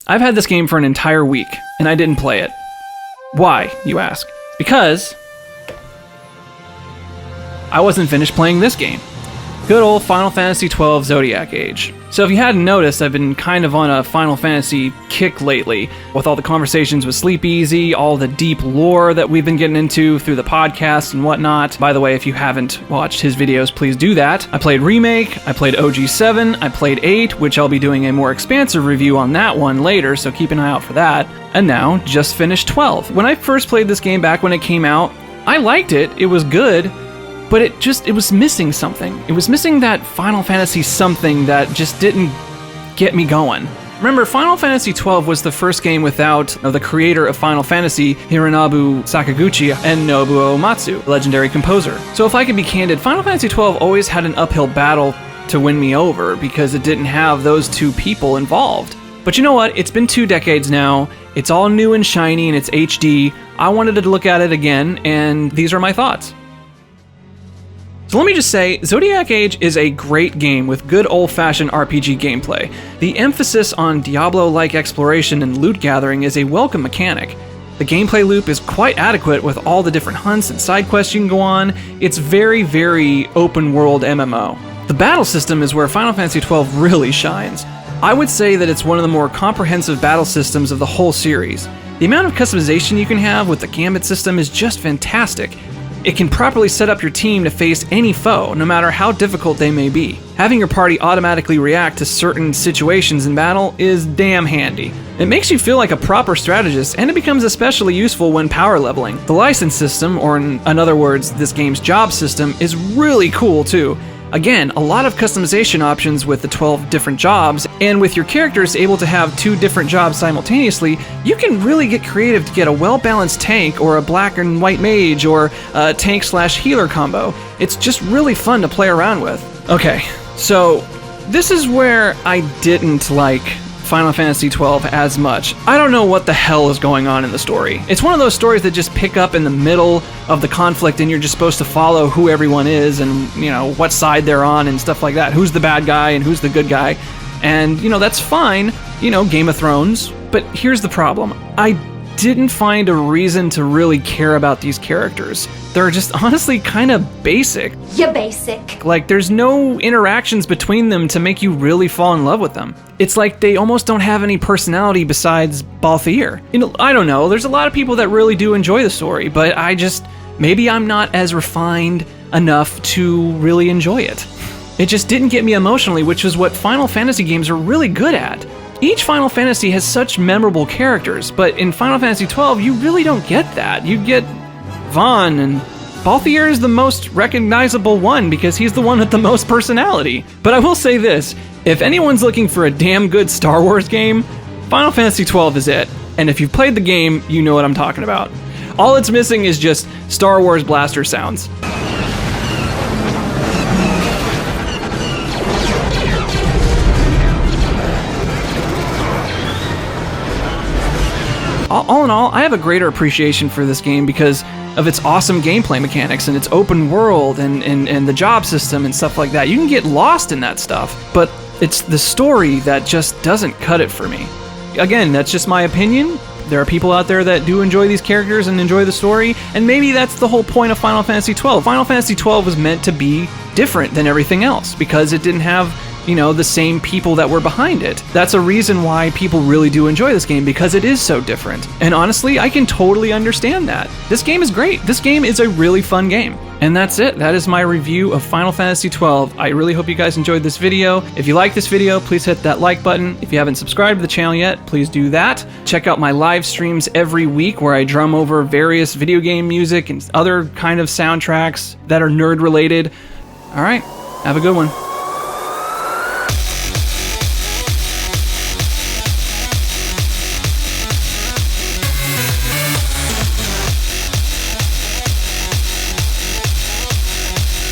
I've had this game for an entire week, and I didn't play it. Why, you ask? Because I wasn't finished playing this game. Good old Final Fantasy XII Zodiac Age. So if you hadn't noticed, I've been kind of on a Final Fantasy kick lately, with all the conversations with Sleep Easy, all the deep lore that we've been getting into through the podcast and whatnot. By the way, if you haven't watched his videos, please do that. I played Remake, I played OG7, I played 8, which I'll be doing a more expansive review on that one later, so keep an eye out for that. And now, just finished 12. When I first played this game back when it came out, I liked it, it was good, but it was missing something. It was missing that Final Fantasy something that just didn't get me going. Remember, Final Fantasy XII was the first game without the creator of Final Fantasy, Hironobu Sakaguchi, and Nobuo Uematsu, legendary composer. So if I could be candid, Final Fantasy XII always had an uphill battle to win me over because it didn't have those two people involved. But you know what? It's been 2 decades now. It's all new and shiny and it's HD. I wanted to look at it again, and these are my thoughts. So let me just say, Zodiac Age is a great game with good old-fashioned RPG gameplay. The emphasis on Diablo-like exploration and loot gathering is a welcome mechanic. The gameplay loop is quite adequate with all the different hunts and side quests you can go on. It's very, very open-world MMO. The battle system is where Final Fantasy XII really shines. I would say that it's one of the more comprehensive battle systems of the whole series. The amount of customization you can have with the Gambit system is just fantastic. It can properly set up your team to face any foe, no matter how difficult they may be. Having your party automatically react to certain situations in battle is damn handy. It makes you feel like a proper strategist, and it becomes especially useful when power leveling. The license system, or in other words, this game's job system, is really cool too. Again, a lot of customization options with the 12 different jobs, and with your characters able to have 2 different jobs simultaneously, you can really get creative to get a well-balanced tank or a black and white mage or a tank/healer combo. It's just really fun to play around with. Okay, so this is where I didn't like Final Fantasy XII as much. I don't know what the hell is going on in the story. It's one of those stories that just pick up in the middle of the conflict and you're just supposed to follow who everyone is and, you know, what side they're on and stuff like that. Who's the bad guy and who's the good guy. And, you know, that's fine, you know, Game of Thrones. But here's the problem. I didn't find a reason to really care about these characters. They're just honestly kind of basic. You're basic. Like, there's no interactions between them to make you really fall in love with them. It's like they almost don't have any personality besides Balthier. You know, I don't know, there's a lot of people that really do enjoy the story, but maybe I'm not as refined enough to really enjoy it. It just didn't get me emotionally, which is what Final Fantasy games are really good at. Each Final Fantasy has such memorable characters, but in Final Fantasy XII, you really don't get that. You get Vaughn, and Balthier is the most recognizable one because he's the one with the most personality. But I will say this, if anyone's looking for a damn good Star Wars game, Final Fantasy XII is it. And if you've played the game, you know what I'm talking about. All it's missing is just Star Wars blaster sounds. All in all, I have a greater appreciation for this game because of its awesome gameplay mechanics and its open world and the job system and stuff like that. You can get lost in that stuff, but it's the story that just doesn't cut it for me. Again, that's just my opinion. There are people out there that do enjoy these characters and enjoy the story, and maybe that's the whole point of Final Fantasy XII. Final Fantasy XII was meant to be different than everything else because it didn't have, you know, the same people that were behind it. That's a reason why people really do enjoy this game, because it is so different. And honestly, I can totally understand that. This game is great. This game is a really fun game. And that's it. That is my review of Final Fantasy XII. I really hope you guys enjoyed this video. If you like this video, please hit that like button. If you haven't subscribed to the channel yet, please do that. Check out my live streams every week where I drum over various video game music and other kind of soundtracks that are nerd related. All right, have a good one.